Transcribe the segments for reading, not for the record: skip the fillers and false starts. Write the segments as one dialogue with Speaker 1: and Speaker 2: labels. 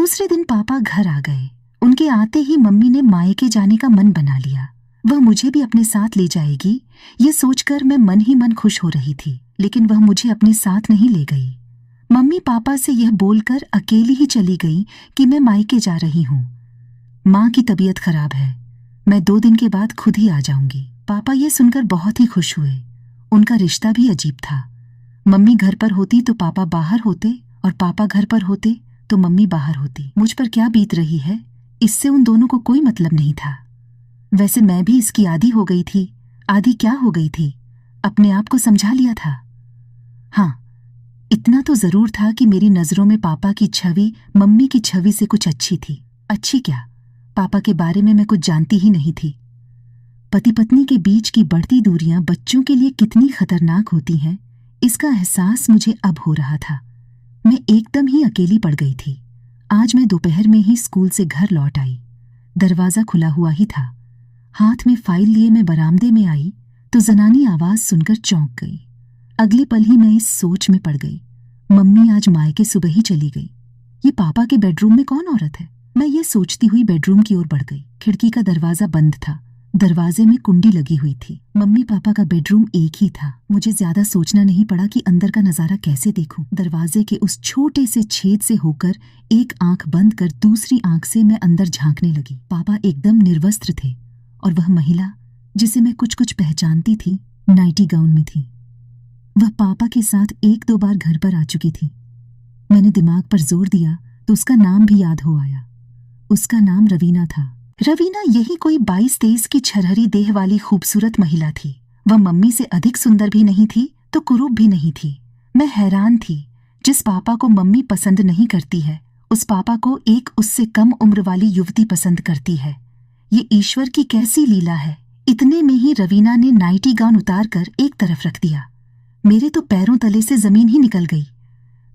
Speaker 1: दूसरे दिन पापा घर आ गए। उनके आते ही मम्मी ने मायके जाने का मन बना लिया। वह मुझे भी अपने साथ ले जाएगी, ये सोचकर मैं मन ही मन खुश हो रही थी, लेकिन वह मुझे अपने साथ नहीं ले गई। मम्मी पापा से यह बोलकर अकेली ही चली गई कि मैं मायके जा रही हूँ। माँ की तबीयत खराब है, मैं 2 दिन के बाद खुद ही आ जाऊंगी। पापा ये सुनकर बहुत ही खुश हुए। उनका रिश्ता भी अजीब था। मम्मी घर पर होती तो पापा बाहर होते, और पापा घर पर होते तो मम्मी बाहर होती। मुझ पर क्या बीत रही है, इससे उन दोनों को कोई मतलब नहीं था। वैसे मैं भी इसकी आदी हो गई थी। आदी क्या हो गई थी, अपने आप को समझा लिया था। हाँ, इतना तो जरूर था कि मेरी नजरों में पापा की छवि मम्मी की छवि से कुछ अच्छी थी। अच्छी क्या, पापा के बारे में मैं कुछ जानती ही नहीं थी। पति पत्नी के बीच की बढ़ती दूरियां बच्चों के लिए कितनी खतरनाक होती हैं, इसका एहसास मुझे अब हो रहा था। मैं एकदम ही अकेली पड़ गई थी। आज मैं दोपहर में ही स्कूल से घर लौट आई। दरवाजा खुला हुआ ही था। हाथ में फाइल लिए मैं बरामदे में आई तो जनानी आवाज सुनकर चौंक गई। अगले पल ही मैं इस सोच में पड़ गई, मम्मी आज मायके सुबह ही चली गई। ये पापा के बेडरूम में कौन औरत है? मैं ये सोचती हुई बेडरूम की ओर बढ़ गई। खिड़की का दरवाजा बंद था, दरवाजे में कुंडी लगी हुई थी। मम्मी पापा का बेडरूम एक ही था। मुझे ज्यादा सोचना नहीं पड़ा कि अंदर का नजारा कैसे देखूं। दरवाजे के उस छोटे से छेद से होकर एक आंख बंद कर दूसरी आंख से मैं अंदर झांकने लगी। पापा एकदम निर्वस्त्र थे, और वह महिला जिसे मैं कुछ कुछ पहचानती थी नाइटी गाउन में थी। वह पापा के साथ 1-2 बार घर पर आ चुकी थी। मैंने दिमाग पर जोर दिया तो उसका नाम भी याद हो आया। उसका नाम रवीना था। रवीना यही कोई 22-23 की छरहरी देह वाली खूबसूरत महिला थी। वह मम्मी से अधिक सुंदर भी नहीं थी तो कुरूप भी नहीं थी। मैं हैरान थी। जिस पापा को मम्मी पसंद नहीं करती है, उस पापा को एक उससे कम उम्र वाली युवती पसंद करती है। ये ईश्वर की कैसी लीला है। इतने में ही रवीना ने नाइटी गाउन उतार कर एक तरफ रख दिया। मेरे तो पैरों तले से जमीन ही निकल गई।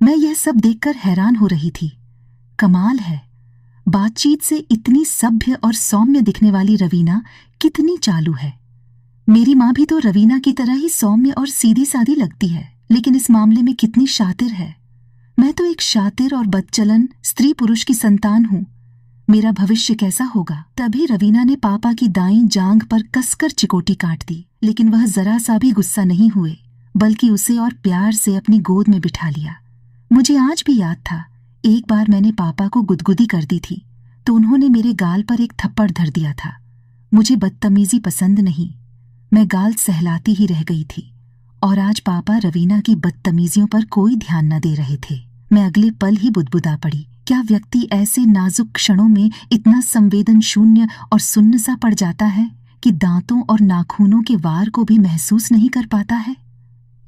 Speaker 1: मैं यह सब देखकर हैरान हो रही थी। कमाल है, बातचीत से इतनी सभ्य और सौम्य दिखने वाली रवीना कितनी चालू है। मेरी माँ भी तो रवीना की तरह ही सौम्य और सीधी सादी लगती है, लेकिन इस मामले में कितनी शातिर है। मैं तो एक शातिर और बदचलन स्त्री पुरुष की संतान हूँ। मेरा भविष्य कैसा होगा? तभी रवीना ने पापा की दाईं जांघ पर कसकर चिकोटी काट दी, लेकिन वह जरा सा भी गुस्सा नहीं हुए, बल्कि उसे और प्यार से अपनी गोद में बिठा लिया। मुझे आज भी याद था, एक बार मैंने पापा को गुदगुदी कर दी थी तो उन्होंने मेरे गाल पर एक थप्पड़ धर दिया था। मुझे बदतमीजी पसंद नहीं, मैं गाल सहलाती ही रह गई थी, और आज पापा रवीना की बदतमीजियों पर कोई ध्यान न दे रहे थे। मैं अगले पल ही बुदबुदा पड़ी। क्या व्यक्ति ऐसे नाजुक क्षणों में इतना संवेदन शून्य और सुन्न सा पड़ जाता है कि दांतों और नाखूनों के वार को भी महसूस नहीं कर पाता है?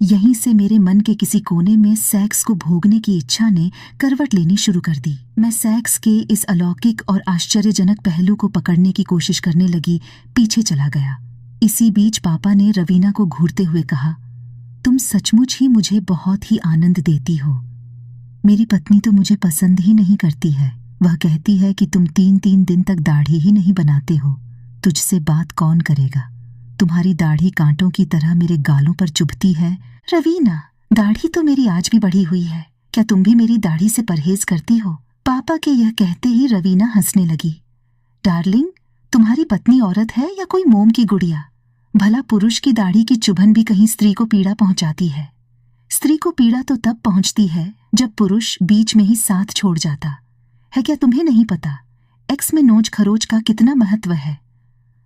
Speaker 1: यहीं से मेरे मन के किसी कोने में सेक्स को भोगने की इच्छा ने करवट लेनी शुरू कर दी। मैं सेक्स के इस अलौकिक और आश्चर्यजनक पहलू को पकड़ने की कोशिश करने लगी, पीछे चला गया। इसी बीच पापा ने रवीना को घूरते हुए कहा, तुम सचमुच ही मुझे बहुत ही आनंद देती हो। मेरी पत्नी तो मुझे पसंद ही नहीं करती है। वह कहती है कि तुम 3-3 दिन तक दाढ़ी ही नहीं बनाते हो। तुझसे बात कौन करेगा? तुम्हारी दाढ़ी कांटों की तरह मेरे गालों पर चुभती है। रवीना, दाढ़ी तो मेरी आज भी बढ़ी हुई है। क्या तुम भी मेरी दाढ़ी से परहेज करती हो? पापा के यह कहते ही रवीना हंसने लगी। डार्लिंग, तुम्हारी पत्नी औरत है या कोई मोम की गुड़िया? भला पुरुष की दाढ़ी की चुभन भी कहीं स्त्री को पीड़ा पहुंचाती है? स्त्री को पीड़ा तो तब पहुंचती है जब पुरुष बीच में ही साथ छोड़ जाता है। क्या तुम्हें नहीं पता एक्स में नोच खरोच का कितना महत्व है?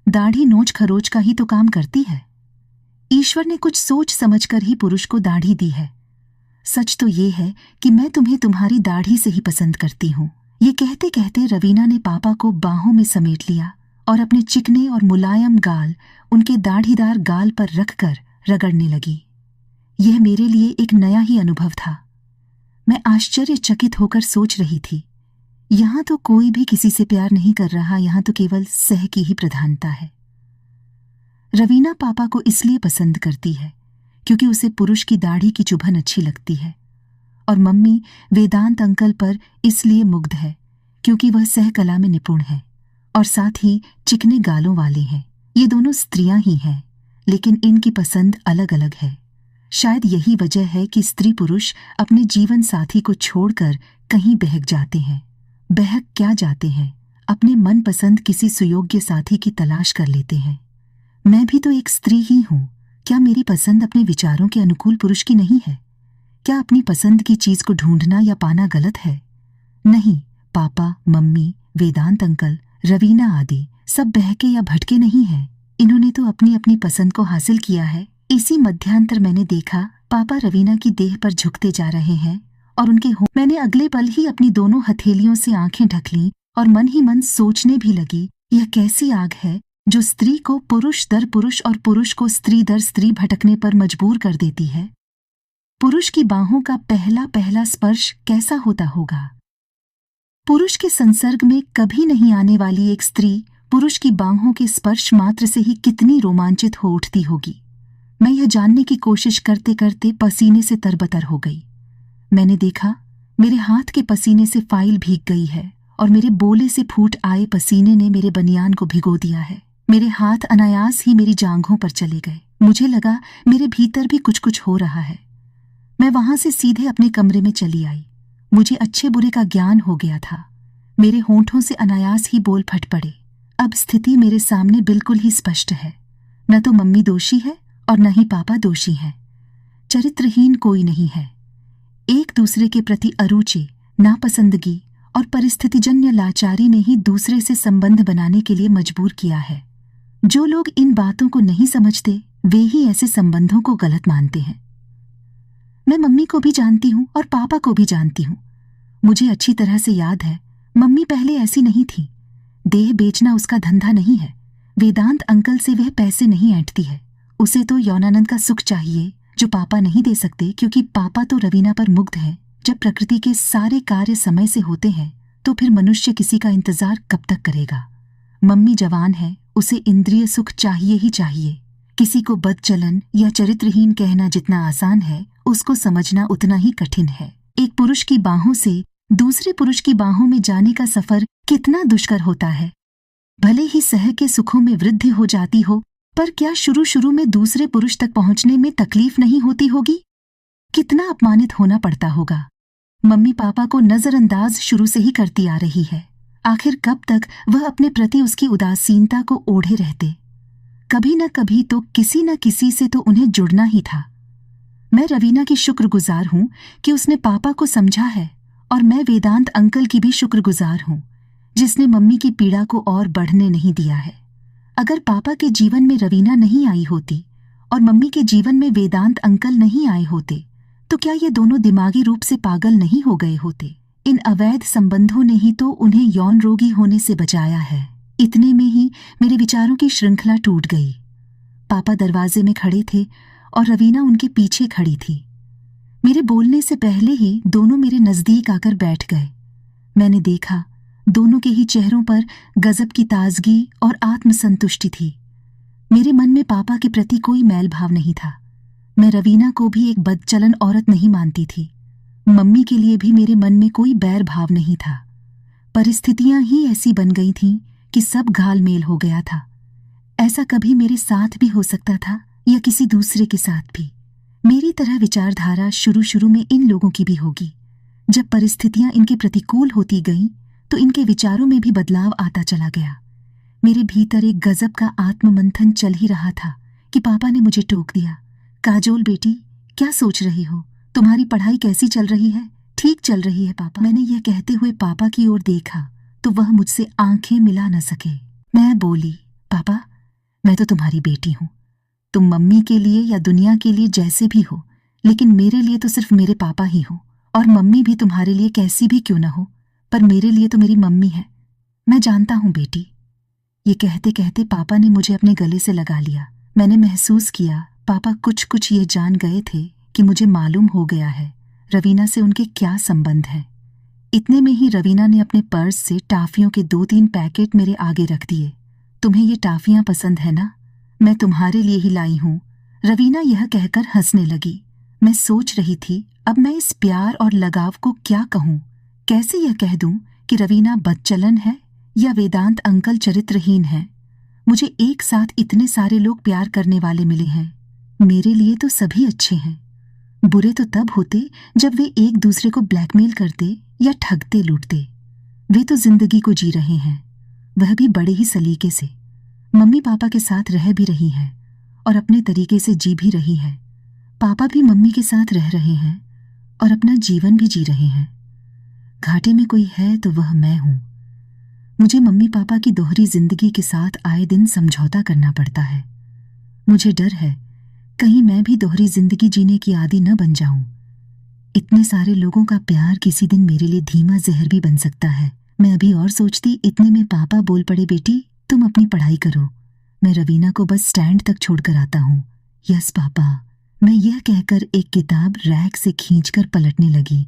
Speaker 1: दाढ़ी नोच खरोच का ही तो काम करती है। ईश्वर ने कुछ सोच समझकर ही पुरुष को दाढ़ी दी है। सच तो ये है कि मैं तुम्हें तुम्हारी दाढ़ी से ही पसंद करती हूँ। ये कहते कहते रवीना ने पापा को बाहों में समेट लिया और अपने चिकने और मुलायम गाल उनके दाढ़ीदार गाल पर रखकर रगड़ने लगी। यह मेरे लिए एक नया ही अनुभव था। मैं आश्चर्यचकित होकर सोच रही थी, यहाँ तो कोई भी किसी से प्यार नहीं कर रहा, यहाँ तो केवल सह की ही प्रधानता है। रवीना पापा को इसलिए पसंद करती है क्योंकि उसे पुरुष की दाढ़ी की चुभन अच्छी लगती है, और मम्मी वेदांत अंकल पर इसलिए मुग्ध है क्योंकि वह सहकला में निपुण है और साथ ही चिकने गालों वाले हैं। ये दोनों स्त्रियां ही हैं, लेकिन इनकी पसंद अलग अलग है। शायद यही वजह है कि स्त्री पुरुष अपने जीवन साथी को छोड़कर कहीं बहक जाते हैं। बहक क्या जाते हैं, अपने मनपसंद किसी सुयोग्य साथी की तलाश कर लेते हैं। मैं भी तो एक स्त्री ही हूँ। क्या मेरी पसंद अपने विचारों के अनुकूल पुरुष की नहीं है? क्या अपनी पसंद की चीज को ढूंढना या पाना गलत है? नहीं, पापा, मम्मी, वेदांत अंकल, रवीना आदि सब बहके या भटके नहीं हैं। इन्होंने तो अपनी अपनी पसंद को हासिल किया है। इसी मध्यांतर मैंने देखा पापा रवीना की देह पर झुकते जा रहे हैं और मैंने अगले पल ही अपनी दोनों हथेलियों से आंखें ढक लीं और मन ही मन सोचने भी लगी, यह कैसी आग है जो स्त्री को पुरुष दर पुरुष और पुरुष को स्त्री दर स्त्री भटकने पर मजबूर कर देती है। पुरुष की बाहों का पहला पहला स्पर्श कैसा होता होगा? पुरुष के संसर्ग में कभी नहीं आने वाली एक स्त्री पुरुष की बाहों के स्पर्श मात्र से ही कितनी रोमांचित हो उठती होगी। मैं यह जानने की कोशिश करते करते पसीने से तरबतर हो गई। मैंने देखा मेरे हाथ के पसीने से फाइल भीग गई है और मेरे बोले से फूट आए पसीने ने मेरे बनियान को भिगो दिया है। मेरे हाथ अनायास ही मेरी जांघों पर चले गए। मुझे लगा मेरे भीतर भी कुछ कुछ हो रहा है। मैं वहां से सीधे अपने कमरे में चली आई। मुझे अच्छे बुरे का ज्ञान हो गया था। मेरे होंठों से अनायास ही बोल फट पड़े। अब स्थिति मेरे सामने बिल्कुल ही स्पष्ट है। न तो मम्मी दोषी है और न ही पापा दोषी हैं। चरित्रहीन कोई नहीं है। एक दूसरे के प्रति अरुचि, नापसंदगी और परिस्थितिजन्य लाचारी ने ही दूसरे से संबंध बनाने के लिए मजबूर किया है। जो लोग इन बातों को नहीं समझते वे ही ऐसे संबंधों को गलत मानते हैं। मैं मम्मी को भी जानती हूँ और पापा को भी जानती हूँ। मुझे अच्छी तरह से याद है मम्मी पहले ऐसी नहीं थी। देह बेचना उसका धंधा नहीं है। वेदांत अंकल से वह पैसे नहीं ऐंठती है। उसे तो यौनानंद का सुख चाहिए जो पापा नहीं दे सकते, क्योंकि पापा तो रवीना पर मुग्ध है। जब प्रकृति के सारे कार्य समय से होते हैं तो फिर मनुष्य किसी का इंतजार कब तक करेगा? मम्मी जवान है, उसे इंद्रिय सुख चाहिए ही चाहिए। किसी को बदचलन या चरित्रहीन कहना जितना आसान है उसको समझना उतना ही कठिन है। एक पुरुष की बाहों से दूसरे पुरुष की बाहों में जाने का सफर कितना दुष्कर होता है। भले ही सह के सुखों में वृद्धि हो जाती हो, पर क्या शुरू शुरू में दूसरे पुरुष तक पहुंचने में तकलीफ नहीं होती होगी? कितना अपमानित होना पड़ता होगा। मम्मी पापा को नजरअंदाज शुरू से ही करती आ रही है। आखिर कब तक वह अपने प्रति उसकी उदासीनता को ओढ़े रहते? कभी न कभी तो किसी न किसी से तो उन्हें जुड़ना ही था। मैं रवीना की शुक्रगुजार हूं कि उसने पापा को समझा है, और मैं वेदांत अंकल की भी शुक्रगुजार हूं जिसने मम्मी की पीड़ा को और बढ़ने नहीं दिया है। अगर पापा के जीवन में रवीना नहीं आई होती और मम्मी के जीवन में वेदांत अंकल नहीं आए होते तो क्या ये दोनों दिमागी रूप से पागल नहीं हो गए होते? इन अवैध संबंधों ने ही तो उन्हें यौन रोगी होने से बचाया है। इतने में ही मेरे विचारों की श्रृंखला टूट गई। पापा दरवाजे में खड़े थे और रवीना उनके पीछे खड़ी थी। मेरे बोलने से पहले ही दोनों मेरे नजदीक आकर बैठ गए। मैंने देखा दोनों के ही चेहरों पर गजब की ताजगी और आत्मसंतुष्टि थी। मेरे मन में पापा के प्रति कोई मैल भाव नहीं था। मैं रवीना को भी एक बदचलन औरत नहीं मानती थी। मम्मी के लिए भी मेरे मन में कोई बैर भाव नहीं था। परिस्थितियां ही ऐसी बन गई थीं कि सब घालमेल हो गया था। ऐसा कभी मेरे साथ भी हो सकता था या किसी दूसरे के साथ भी। मेरी तरह विचारधारा शुरू शुरू में इन लोगों की भी होगी। जब परिस्थितियां इनके प्रतिकूल होती गईं तो इनके विचारों में भी बदलाव आता चला गया। मेरे भीतर एक गजब का आत्ममंथन चल ही रहा था कि पापा ने मुझे टोक दिया। काजोल बेटी, क्या सोच रही हो? तुम्हारी पढ़ाई कैसी चल रही है? ठीक चल रही है पापा। मैंने यह कहते हुए पापा की ओर देखा तो वह मुझसे आंखें मिला न सके। मैं बोली, पापा, मैं तो तुम्हारी बेटी हूं। तुम मम्मी के लिए या दुनिया के लिए जैसे भी हो, लेकिन मेरे लिए तो सिर्फ मेरे पापा ही हो। और मम्मी भी तुम्हारे लिए कैसी भी क्यों न हो, पर मेरे लिए तो मेरी मम्मी है। मैं जानता हूं बेटी। ये कहते कहते पापा ने मुझे अपने गले से लगा लिया। मैंने महसूस किया पापा कुछ कुछ ये जान गए थे कि मुझे मालूम हो गया है रवीना से उनके क्या संबंध है। इतने में ही रवीना ने अपने पर्स से टाफियों के 2-3 पैकेट मेरे आगे रख दिए। तुम्हें ये टाफियां पसंद है ना? मैं तुम्हारे लिए ही लाई हूं। रवीना यह कहकर हंसने लगी। मैं सोच रही थी अब मैं इस प्यार और लगाव को क्या कहूं। कैसे यह कह दूं कि रवीना बदचलन है या वेदांत अंकल चरित्रहीन है। मुझे एक साथ इतने सारे लोग प्यार करने वाले मिले हैं। मेरे लिए तो सभी अच्छे हैं। बुरे तो तब होते जब वे एक दूसरे को ब्लैकमेल करते या ठगते लूटते। वे तो जिंदगी को जी रहे हैं, वह भी बड़े ही सलीके से। मम्मी पापा के साथ रह भी रही है और अपने तरीके से जी भी रही है। पापा भी मम्मी के साथ रह रहे हैं और अपना जीवन भी जी रहे हैं। घाटे में कोई है तो वह मैं हूं। मुझे मम्मी पापा की दोहरी जिंदगी के साथ आए दिन समझौता करना पड़ता है। मुझे डर है कहीं मैं भी दोहरी जिंदगी जीने की आदी न बन जाऊं। इतने सारे लोगों का प्यार किसी दिन मेरे लिए धीमा जहर भी बन सकता है। मैं अभी और सोचती, इतने में पापा बोल पड़े, बेटी तुम अपनी पढ़ाई करो, मैं रवीना को बस स्टैंड तक छोड़कर आता हूँ। यस पापा, मैं यह कहकर एक किताब रैक से खींचकर पलटने लगी।